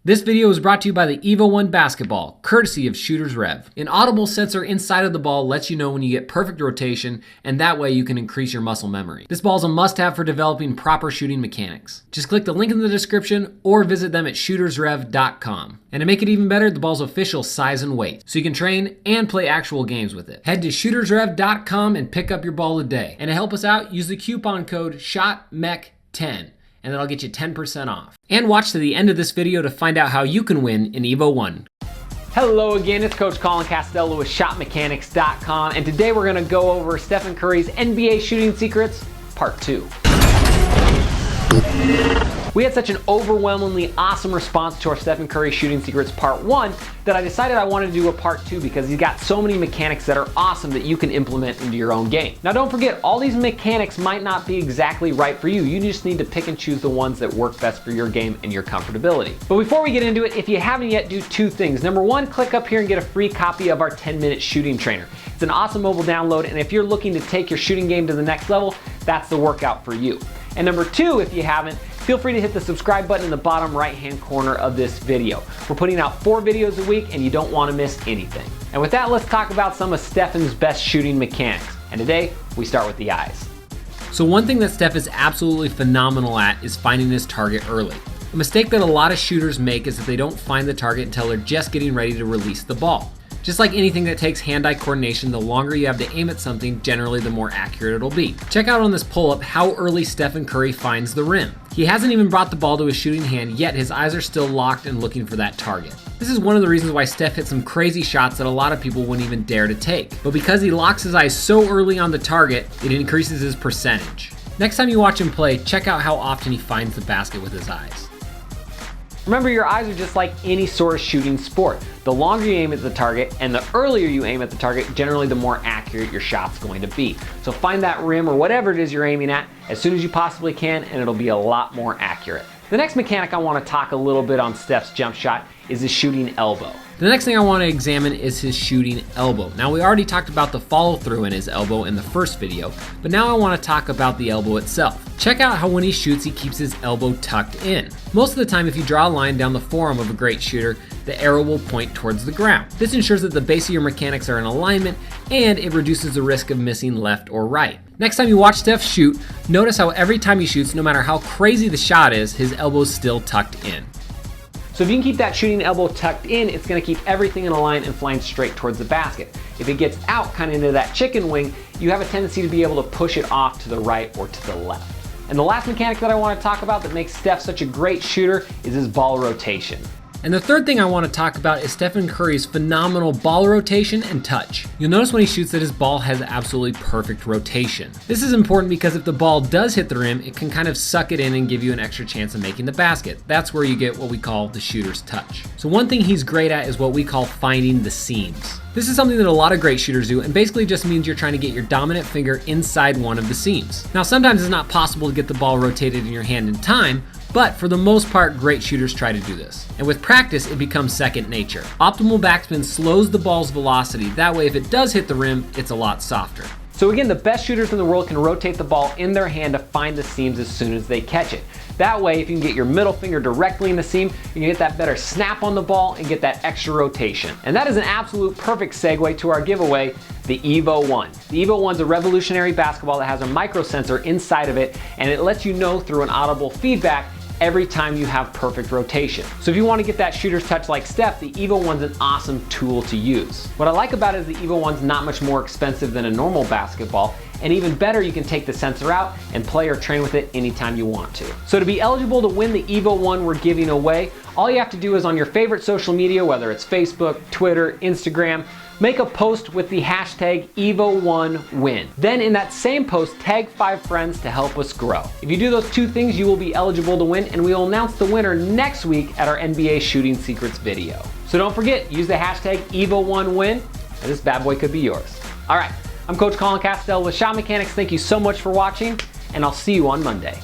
This video is brought to you by the Evo 1 basketball, courtesy of Shooters Rev. An audible sensor inside of the ball lets you know when you get perfect rotation, and that way you can increase your muscle memory. This ball is a must-have for developing proper shooting mechanics. Just click the link in the description or visit them at shootersrev.com. And to make it even better, the ball's official size and weight, so you can train and play actual games with it. Head to shootersrev.com and pick up your ball today. And to help us out, use the coupon code SHOTMEC10. And that'll get you 10% off. And watch to the end of this video to find out how you can win in Evo 1. Hello again, it's Coach Colin Castello with ShotMechanics.com, and today we're gonna go over Stephen Curry's NBA shooting secrets, part 2. We had such an overwhelmingly awesome response to our Stephen Curry shooting secrets part 1 that I decided I wanted to do a part 2 because he's got so many mechanics that are awesome that you can implement into your own game. Now don't forget, all these mechanics might not be exactly right for you. You just need to pick and choose the ones that work best for your game and your comfortability. But before we get into it, if you haven't yet, do 2 things. Number 1, click up here and get a free copy of our 10-minute shooting trainer. It's an awesome mobile download, and if you're looking to take your shooting game to the next level, that's the workout for you. And number 2, if you haven't, feel free to hit the subscribe button in the bottom right-hand corner of this video. We're putting out 4 videos a week and you don't want to miss anything. And with that, let's talk about some of Stephen's best shooting mechanics. And today, we start with the eyes. So one thing that Steph is absolutely phenomenal at is finding his target early. A mistake that a lot of shooters make is that they don't find the target until they're just getting ready to release the ball. Just like anything that takes hand-eye coordination, the longer you have to aim at something, generally the more accurate it'll be. Check out on this pull-up how early Stephen Curry finds the rim. He hasn't even brought the ball to his shooting hand, yet his eyes are still locked and looking for that target. This is one of the reasons why Steph hits some crazy shots that a lot of people wouldn't even dare to take. But because he locks his eyes so early on the target, it increases his percentage. Next time you watch him play, check out how often he finds the basket with his eyes. Remember, your eyes are just like any sort of shooting sport. The longer you aim at the target and the earlier you aim at the target, generally the more accurate your shot's going to be. So find that rim or whatever it is you're aiming at as soon as you possibly can, and it'll be a lot more accurate. The next mechanic I want to talk a little bit on Steph's jump shot is his shooting elbow. The next thing I want to examine is his shooting elbow. Now, we already talked about the follow through in his elbow in the first video, but now I want to talk about the elbow itself. Check out how when he shoots, he keeps his elbow tucked in. Most of the time, if you draw a line down the forearm of a great shooter, the arrow will point towards the ground. This ensures that the base of your mechanics are in alignment, and it reduces the risk of missing left or right. Next time you watch Steph shoot, notice how every time he shoots, no matter how crazy the shot is, his elbow's still tucked in. So if you can keep that shooting elbow tucked in, it's going to keep everything in a line and flying straight towards the basket. If it gets out kind of into that chicken wing, you have a tendency to be able to push it off to the right or to the left. And the last mechanic that I want to talk about that makes Steph such a great shooter is his ball rotation. And the third thing I want to talk about is Stephen Curry's phenomenal ball rotation and touch. You'll notice when he shoots that his ball has absolutely perfect rotation. This is important because if the ball does hit the rim, it can kind of suck it in and give you an extra chance of making the basket. That's where you get what we call the shooter's touch. So one thing he's great at is what we call finding the seams. This is something that a lot of great shooters do, and basically just means you're trying to get your dominant finger inside one of the seams. Now, sometimes it's not possible to get the ball rotated in your hand in time, but for the most part, great shooters try to do this. And with practice, it becomes second nature. Optimal backspin slows the ball's velocity. That way, if it does hit the rim, it's a lot softer. So again, the best shooters in the world can rotate the ball in their hand to find the seams as soon as they catch it. That way, if you can get your middle finger directly in the seam, you can get that better snap on the ball and get that extra rotation. And that is an absolute perfect segue to our giveaway, the Evo 1. The Evo 1 is a revolutionary basketball that has a micro sensor inside of it, and it lets you know through an audible feedback every time you have perfect rotation. So if you want to get that shooter's touch like Steph, the Evo 1's an awesome tool to use. What I like about it is the Evo 1's not much more expensive than a normal basketball, and even better, you can take the sensor out and play or train with it anytime you want to. So to be eligible to win the Evo 1 we're giving away, all you have to do is on your favorite social media, whether it's Facebook, Twitter, Instagram, make a post with the hashtag Evo1Win. Then in that same post, tag 5 friends to help us grow. If you do those 2 things, you will be eligible to win, and we will announce the winner next week at our NBA Shooting Secrets video. So don't forget, use the hashtag Evo1Win, and this bad boy could be yours. All right, I'm Coach Colin Castello with Shot Mechanics. Thank you so much for watching, and I'll see you on Monday.